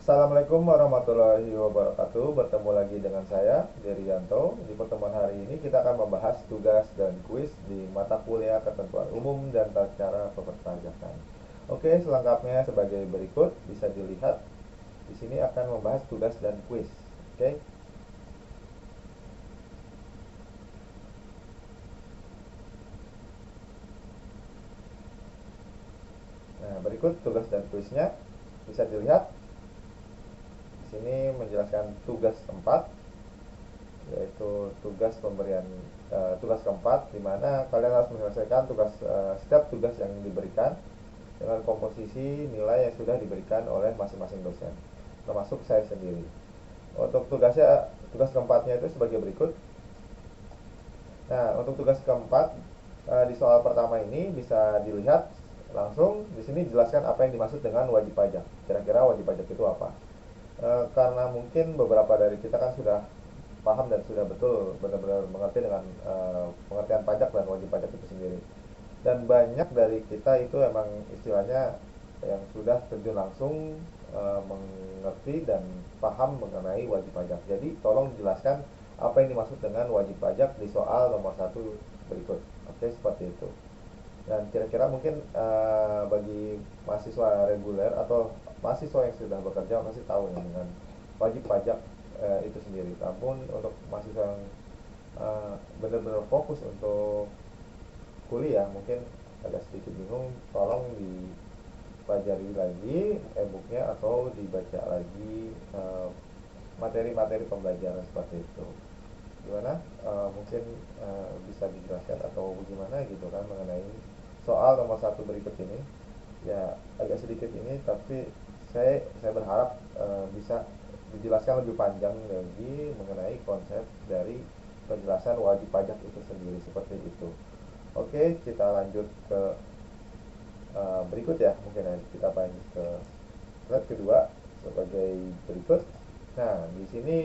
Assalamualaikum warahmatullahi wabarakatuh. Bertemu lagi dengan saya, Derianto. Di pertemuan hari ini kita akan membahas tugas dan kuis di mata kuliah ketentuan umum dan tata cara perpajakan. Oke, selengkapnya sebagai berikut bisa dilihat. Di sini akan membahas tugas dan kuis. Oke. Nah, berikut tugas dan kuisnya bisa dilihat. Di sini menjelaskan tugas 4, yaitu tugas pemberian tugas keempat, di mana kalian harus menyelesaikan setiap tugas yang diberikan dengan komposisi nilai yang sudah diberikan oleh masing-masing dosen, termasuk saya sendiri. Untuk tugas keempatnya itu sebagai berikut. Nah, untuk tugas keempat, di soal pertama ini bisa dilihat langsung di sini dijelaskan apa yang dimaksud dengan wajib pajak. Kira-kira wajib pajak itu apa? Karena mungkin beberapa dari kita kan sudah paham dan sudah betul benar-benar mengerti dengan pengertian pajak dan wajib pajak itu sendiri. Dan banyak dari kita itu emang istilahnya yang sudah terjun langsung mengerti dan paham mengenai wajib pajak. Jadi tolong jelaskan apa yang dimaksud dengan wajib pajak di soal nomor satu berikut. Oke, seperti itu. Dan kira-kira mungkin bagi mahasiswa reguler atau mahasiswa yang sudah bekerja pasti tahu ya dengan wajib pajak itu sendiri. Namun untuk mahasiswa yang benar-benar fokus untuk kuliah mungkin agak sedikit bingung, tolong dipelajari lagi e-booknya atau dibaca lagi materi-materi pembelajaran seperti itu. Gimana? Mungkin bisa dijelaskan atau bagaimana gitu kan mengenai soal nomor satu berikut ini. Ya agak sedikit ini, tapi saya berharap bisa dijelaskan lebih panjang lagi mengenai konsep dari penjelasan wajib pajak itu sendiri seperti itu. Oke, kita lanjut ke berikut ya. Mungkin kita lanjut ke slide kedua sebagai berikut. Nah, di sini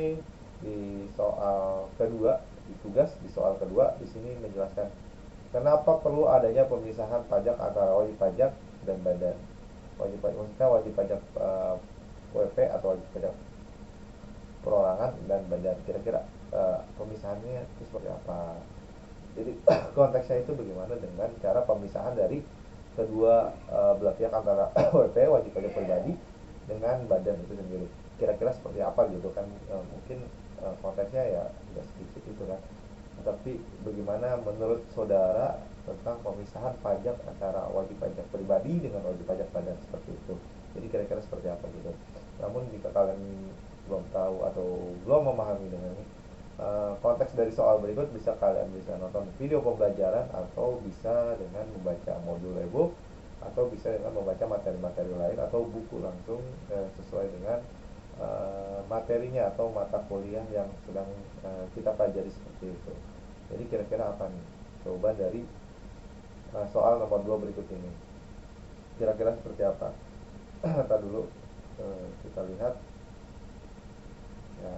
di soal kedua, di soal kedua di sini menjelaskan kenapa perlu adanya pemisahan pajak antara wajib pajak dan badan. Wajib pajak maksudnya wajib pajak WP atau wajib pajak perorangan dan badan. Kira-kira pemisahannya itu seperti apa? Jadi konteksnya itu bagaimana dengan cara pemisahan dari kedua belah pihak antara WP wajib pajak pribadi dengan badan itu sendiri. Kira-kira seperti apa gitu kan? Mungkin konteksnya ya tidak sedikit itu kan. Tapi bagaimana menurut saudara tentang pemisahan pajak antara wajib pajak pribadi dengan wajib pajak badan seperti itu. Jadi kira-kira seperti apa gitu. Namun jika kalian belum tahu atau belum memahami dengan ini, konteks dari soal berikut bisa nonton video pembelajaran atau bisa dengan membaca modul e-book atau bisa dengan membaca materi-materi lain atau buku langsung sesuai dengan materinya atau mata kuliah yang sedang kita pelajari seperti itu. Jadi kira-kira apa nih jawaban dari soal nomor 2 berikut ini? Kira-kira seperti apa? Kita dulu kita lihat ya.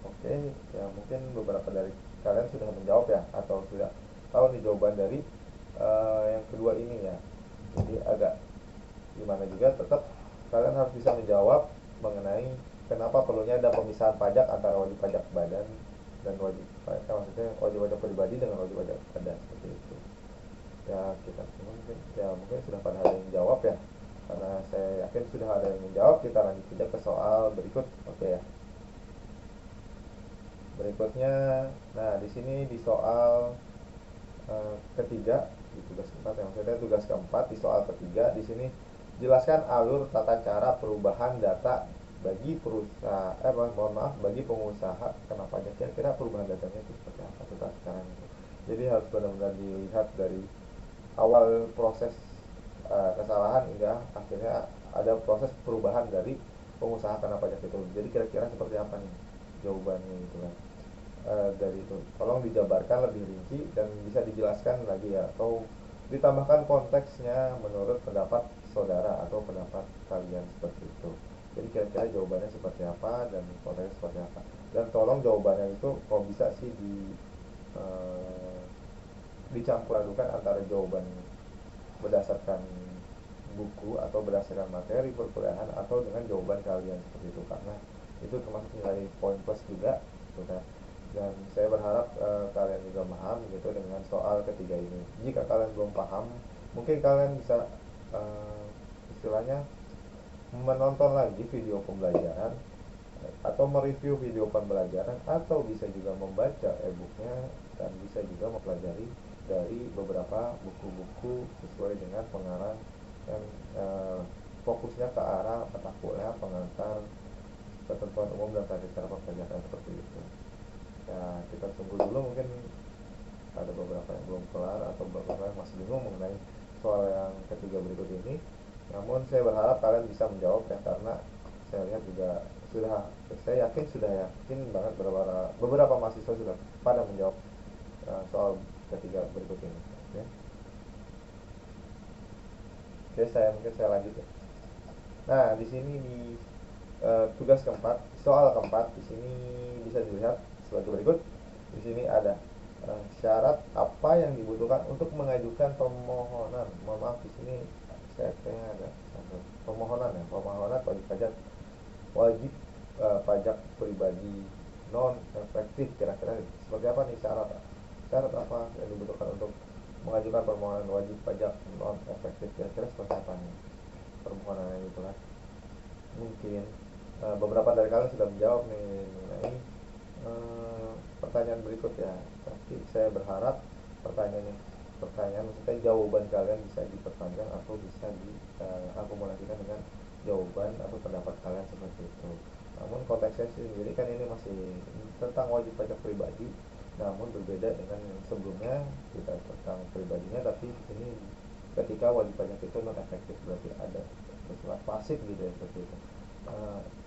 Oke, ya mungkin beberapa dari kalian sudah menjawab ya atau sudah tahu nih jawaban dari yang kedua ini ya. Jadi agak gimana juga tetap kalian harus bisa menjawab mengenai kenapa perlunya ada pemisahan pajak antara wajib pajak badan dan wajib pajak, maksudnya wajib pajak pribadi dengan wajib pajak badan seperti itu. Ya kita mungkin sudah pada ada yang jawab ya. Karena saya yakin sudah ada yang menjawab, kita lanjut saja ke soal berikut. Oke ya. Berikutnya, nah di sini di soal ketiga di tugas keempat yang maksudnya tugas keempat di soal ketiga di sini jelaskan alur tata cara perubahan data bagi perusahaan mohon maaf bagi pengusaha kena pajak. Kira-kira perubahan datanya itu seperti apa tata caranya itu. Jadi harus benar-benar dilihat dari awal proses kesalahan hingga akhirnya ada proses perubahan dari pengusaha kena pajak itu. Jadi kira-kira seperti apa nih jawabannya itu kan. Dari itu tolong dijabarkan lebih rinci dan bisa dijelaskan lagi ya atau ditambahkan konteksnya menurut pendapat saudara atau pendapat kalian seperti itu. Jadi kira-kira jawabannya seperti apa dan konteksnya seperti apa, dan tolong jawabannya itu kalau bisa sih eh, dicampur adukan antara jawaban berdasarkan buku atau berdasarkan materi perkuliahan atau dengan jawaban kalian seperti itu, karena itu termasuk nilai poin plus juga gitu kan. Dan saya berharap kalian juga paham gitu dengan soal ketiga ini. Jika kalian belum paham, mungkin kalian bisa istilahnya menonton lagi video pembelajaran atau mereview video pembelajaran, atau bisa juga membaca e-booknya dan bisa juga mempelajari dari beberapa buku-buku sesuai dengan pengarang yang fokusnya ke arah mata kuliah, pengantar, ketentuan umum dan tata cara pembelajaran seperti itu. Ya, kita tunggu dulu, mungkin ada beberapa yang belum kelar atau beberapa yang masih bingung mengenai soal yang ketiga berikut ini. Namun saya berharap kalian bisa menjawab ya, karena saya lihat juga saya yakin banget beberapa mahasiswa sudah pada menjawab soal ketiga berikut ini. Oke, mungkin saya lanjut ya. Nah, di sini di tugas keempat, soal keempat di sini bisa dilihat sebagai berikut. Di sini ada syarat apa yang dibutuhkan untuk mengajukan permohonan. Mohon maaf, di sini saya kayaknya ada permohonan wajib pajak pajak pribadi non efektif. Kira-kira seperti apa nih syarat apa yang dibutuhkan untuk mengajukan permohonan wajib pajak non efektif? Kira-kira seperti apa nih permohonannya gitu kan? Mungkin beberapa dari kalian sudah menjawab nih mengenai pertanyaan berikut ya, tapi saya berharap pertanyaan maksudnya jawaban kalian bisa diperpanjang atau bisa diakumulasikan dengan jawaban atau pendapat kalian seperti itu. Namun konteksnya sendiri kan ini masih tentang wajib pajak pribadi, namun berbeda dengan yang sebelumnya, kita tentang pribadinya, tapi ini ketika wajib pajak itu non efektif, berarti ada bersifat pasif gitu ya, seperti itu.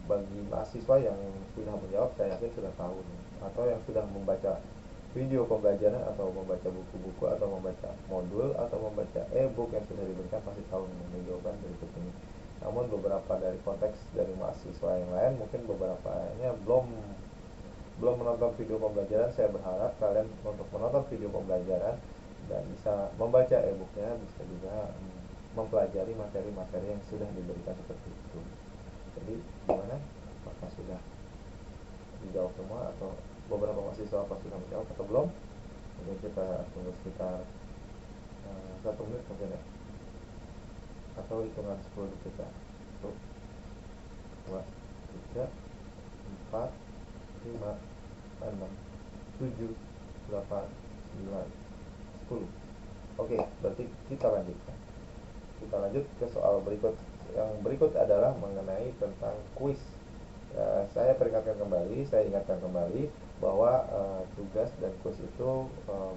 Bagi mahasiswa yang sudah menjawab, saya yakin sudah tahu nih, atau yang sudah membaca video pembelajaran atau membaca buku-buku atau membaca modul atau membaca e-book yang sudah diberikan, pasti tahu mengenai jawaban berikut ini. Namun beberapa dari konteks dari mahasiswa yang lain, mungkin beberapanya belum menonton video pembelajaran. Saya berharap kalian untuk menonton video pembelajaran dan bisa membaca e-booknya, bisa juga mempelajari materi-materi yang sudah diberikan seperti itu. Jadi gimana? Apakah sudah dijawab semua atau beberapa mahasiswa apa sudah menjawab atau belum? Mungkin kita tunggu sekitar 1 menit mungkin ya, atau hitungan 10 detik ya. 1, 2, 3, 4, 5, 6, 7, 8, 9, 10. Oke, berarti kita lanjut ke soal berikut. Yang berikut adalah mengenai tentang kuis. Saya ingatkan kembali bahwa tugas dan kuis itu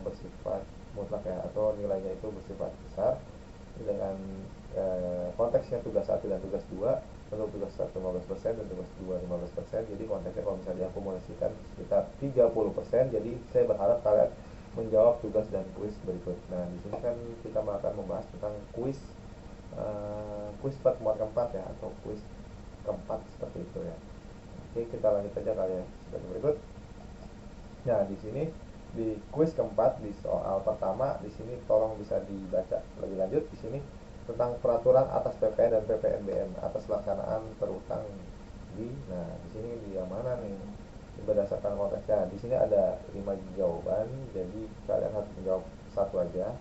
bersifat mutlak ya, atau nilainya itu bersifat besar. Dengan konteksnya tugas 1 dan tugas 2, untuk tugas 1 15% dan tugas 2 15%. Jadi konteksnya kalau misalnya diakumulasikan sekitar 30%. Jadi saya berharap kalian menjawab tugas dan kuis berikut. Nah, di sini kan kita akan membahas tentang kuis pertemuan keempat ya, atau kuis keempat seperti itu ya. Oke, kita lanjut aja kali ya seperti berikut. Nah, di sini di kuis keempat, di soal pertama, di sini tolong bisa dibaca lebih lanjut. Di sini tentang peraturan atas PPN dan PPNBM atas pelaksanaan berutang nah, di sini di yang mana nih? Berdasarkan konteksnya, di sini ada 5 jawaban, jadi kalian harus menjawab satu aja,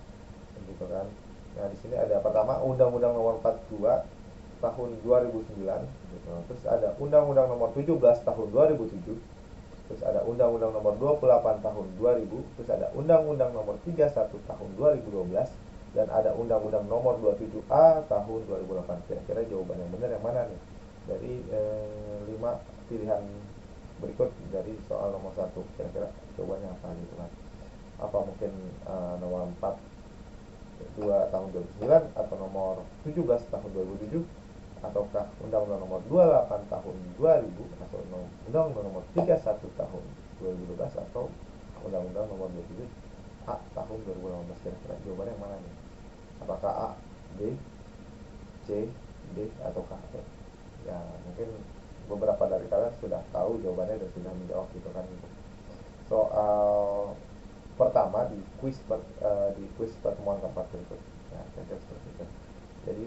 gitu kan. Nah, di sini ada pertama Undang-Undang Nomor 42 tahun 2009, gitu. Terus ada Undang-Undang Nomor 17 tahun 2007, terus ada Undang-Undang Nomor 28 tahun 2000, terus ada Undang-Undang Nomor 31 tahun 2012, dan ada Undang-Undang Nomor 27A tahun 2008. Kira-kira jawaban yang benar yang mana nih dari 5 pilihan berikut dari soal nomor 1? Kira-kira jawabannya apa gitu kan? Apa mungkin nomor 2 tahun 2009, atau nomor 17 tahun 2007, ataukah Undang-Undang Nomor 28 tahun 2000, atau Undang-Undang Nomor 31 tahun 2012, atau Undang-Undang Nomor 27 A tahun 2018? Kira-kira jawabannya yang mana nih? Apakah A, B, C, D, atau K? Ya, mungkin beberapa dari kalian sudah tahu jawabannya dan sudah menjawab gitu kan. Soal pertama di kuis pertemuan keempat berikut. Nah, kira-kira seperti itu. Jadi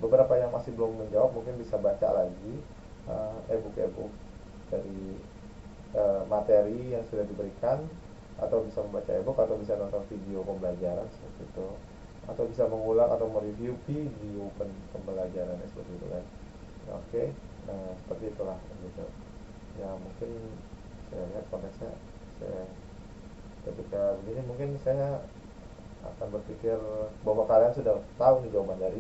beberapa yang masih belum menjawab mungkin bisa baca lagi e-book dari materi yang sudah diberikan, atau bisa membaca e-book, atau bisa nonton video pembelajaran seperti itu, atau bisa mengulang atau mereview video pembelajarannya seperti itu kan. Nah, oke. Nah, seperti itulah gitu ya. Mungkin saya lihat konteksnya, saya ketika begini mungkin saya akan berpikir bahwa kalian sudah tahu nih jawaban dari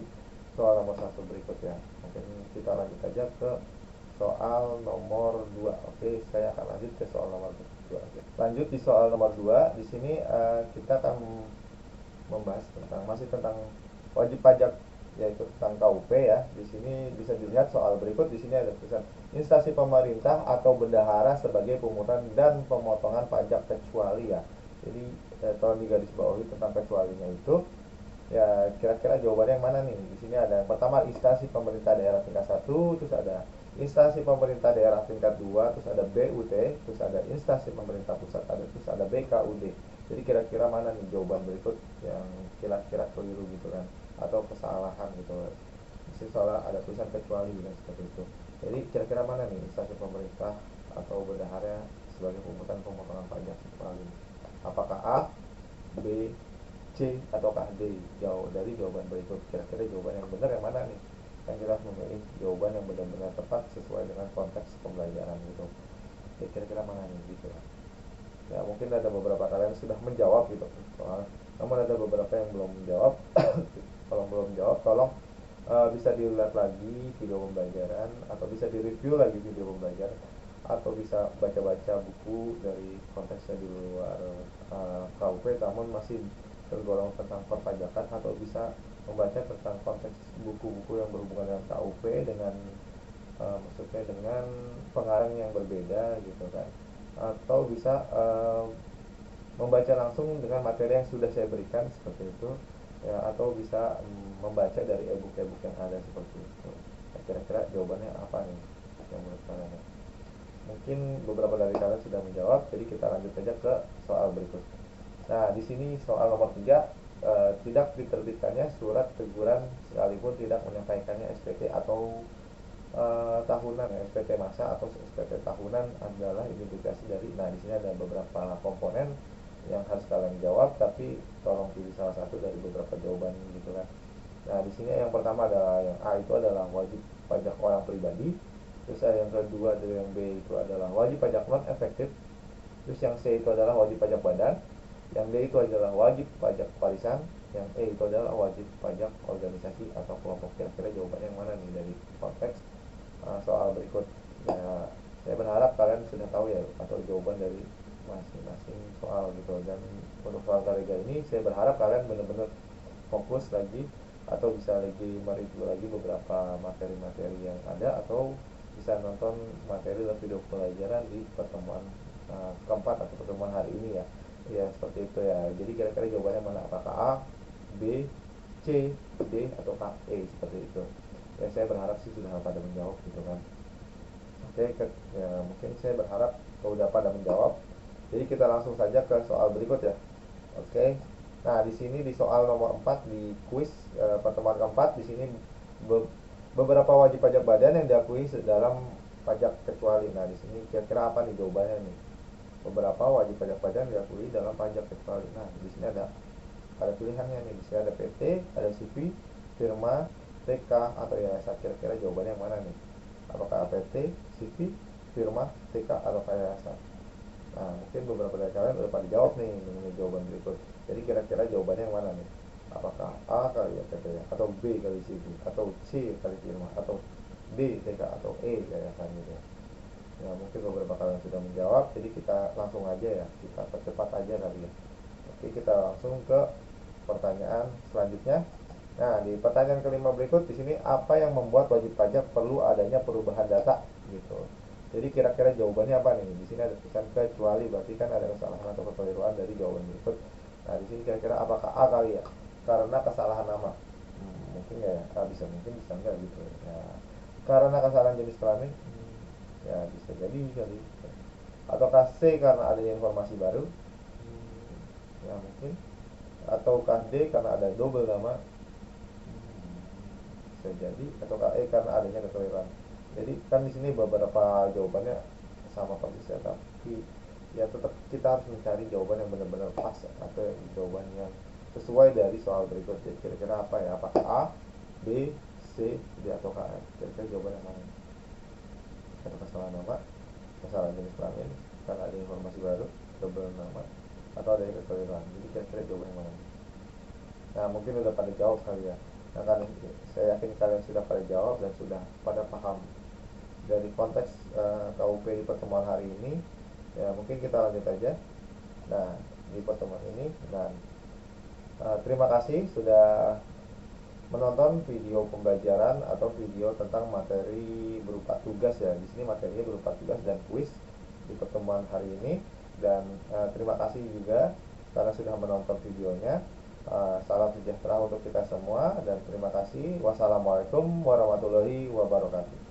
soal nomor satu berikut ya. Mungkin kita lanjut aja ke soal nomor 2. Oke, saya akan lanjut ke soal nomor 2. Oke. Lanjut di soal nomor 2. Di sini kita akan membahas masih tentang wajib pajak, yaitu tentang KUP ya. Di sini bisa dilihat soal berikut. Di sini ada tulisan instansi pemerintah atau bendahara sebagai pungutan dan pemotongan pajak kecuali ya. Jadi tolong digaris bawahi tentang kecualinya itu. Ya, kira-kira jawabannya yang mana nih? Di sini ada yang pertama instansi pemerintah daerah tingkat 1, terus ada instansi pemerintah daerah tingkat 2, terus ada BUT, terus ada instansi pemerintah pusat, terus ada BKUD. Jadi kira-kira mana nih jawaban berikut yang kira-kira keliru gitu kan, atau kesalahan gitu. Di sini soalnya ada tulisan kecuali dan seperti itu. Jadi kira-kira mana nih instansi pemerintah atau bendahara sebagai pungutan pemotongan pajak kecuali? Apakah A, B, C ataukah D? Jauh dari jawaban berikut, kira-kira jawaban yang benar yang mana nih? Yang kita harus memilih jawaban yang benar-benar tepat sesuai dengan konteks pembelajaran gitu. Ya, kira-kira mana nih gitu ya. Mungkin ada beberapa kalian sudah menjawab gitu soal, namun ada beberapa yang belum menjawab. Kalau belum menjawab, tolong bisa dilihat lagi video pembelajaran, atau bisa direview lagi video pembelajaran, atau bisa baca-baca buku dari konteksnya di luar KUP namun masih tergolong tentang perpajakan, atau bisa membaca tentang konteks buku-buku yang berhubungan dengan KUP dengan maksudnya dengan pengarang yang berbeda gitu kan, atau bisa membaca langsung dengan materi yang sudah saya berikan seperti itu ya, atau bisa membaca dari e-book yang ada seperti itu. Nah, kira-kira jawabannya apa nih yang menurut kalian ya? Mungkin beberapa dari kalian sudah menjawab, jadi kita lanjut aja ke soal berikut. Nah, di sini soal nomor 3, tidak diterbitkannya surat teguran sekalipun tidak menyampaikannya SPT atau tahunan ya. SPT masa atau SPT tahunan adalah indikasi dari. Nah, di sini ada beberapa komponen yang harus kalian jawab, tapi tolong pilih salah satu dari beberapa jawaban gitu kan. Nah, di sini yang pertama adalah yang A, itu adalah wajib pajak orang pribadi. Terus yang kedua dari yang B itu adalah wajib pajak non efektif. Terus yang C itu adalah wajib pajak badan. Yang D itu adalah wajib pajak warisan. Yang E itu adalah wajib pajak organisasi atau kelompok. Kira-kira jawabannya yang mana nih dari konteks soal berikut ya. Saya berharap kalian sudah tahu ya atau jawaban dari masing-masing soal gitu. Dan untuk soal ketiga ini saya berharap kalian benar-benar fokus lagi, atau bisa lagi mereview lagi beberapa materi-materi yang ada, atau bisa nonton materi dan video pelajaran di pertemuan keempat atau pertemuan hari ini ya. Ya, seperti itu ya. Jadi kira-kira jawabannya mana? Apakah A, B, C, D, atau E, seperti itu ya. Saya berharap sih sudah pada menjawab gitu kan. Oke, ya mungkin saya berharap sudah pada menjawab. Jadi kita langsung saja ke soal berikut ya. Oke. Nah, di sini di soal nomor 4 di kuis pertemuan keempat, di sini beberapa wajib pajak badan yang diakui dalam pajak kecuali. Nah, di sini kira-kira apa nih jawabannya nih? Beberapa wajib pajak badan diakui dalam pajak kecuali. Nah, di sini ada pilihannya nih. Di sini ada PT, ada CV, firma, TK, atau yayasan. Kira-kira jawabannya yang mana nih? Apakah PT, CV, firma, TK, atau yayasan? Nah, mungkin beberapa dari kalian udah pada jawab nih mengenai jawaban berikut. Jadi kira-kira jawabannya yang mana nih? Apakah A kali ya PT ya, atau B kali CV, atau C kali firma, atau D TK, atau E yayasan gitu. Ya, mungkin beberapa kalian sudah menjawab, jadi kita langsung aja ya, kita percepat aja kali ya. Oke, kita langsung ke pertanyaan selanjutnya. Nah, di pertanyaan kelima berikut di sini, apa yang membuat wajib pajak perlu adanya perubahan data gitu. Jadi kira-kira jawabannya apa nih? Di sini ada tulisan kecuali, berarti kan ada kesalahan atau kekeliruan dari jawaban berikut. Nah, di sini kira-kira apakah A kali ya? Karena kesalahan nama. Mungkin ya, bisa mungkin bisa enggak gitu. Ya, karena kesalahan jenis kelamin. Ya, bisa jadi kali. Ataukah C karena adanya informasi baru? Ya, mungkin. ataukah D karena ada double nama? Bisa jadi, ataukah E karena adanya kekeliruan. Jadi kan di sini beberapa jawabannya sama persis ya, tapi ya tetap kita harus mencari jawaban yang benar-benar pas atau jawaban yang sesuai dari soal berikut. Jadi kira-kira apa ya? Apakah A, B, C, D atau K? Kira-kira jawaban yang mana? Atau masalah nama, masalah jenis kelamin, karena ada informasi baru, double nama, atau ada kekeliruan. Jadi kira-kira jawaban yang mana? Nah, mungkin udah pada jawab kali ya. Nah, kan saya yakin kalian sudah pada jawab dan sudah pada paham dari konteks KUP di pertemuan hari ini. Ya, mungkin kita lanjut aja. Nah, di pertemuan ini, dan terima kasih sudah menonton video pembelajaran atau video tentang materi berupa tugas ya. Di sini materinya berupa tugas dan kuis di pertemuan hari ini. Dan terima kasih juga karena sudah menonton videonya. Salam sejahtera untuk kita semua dan terima kasih. Wassalamualaikum warahmatullahi wabarakatuh.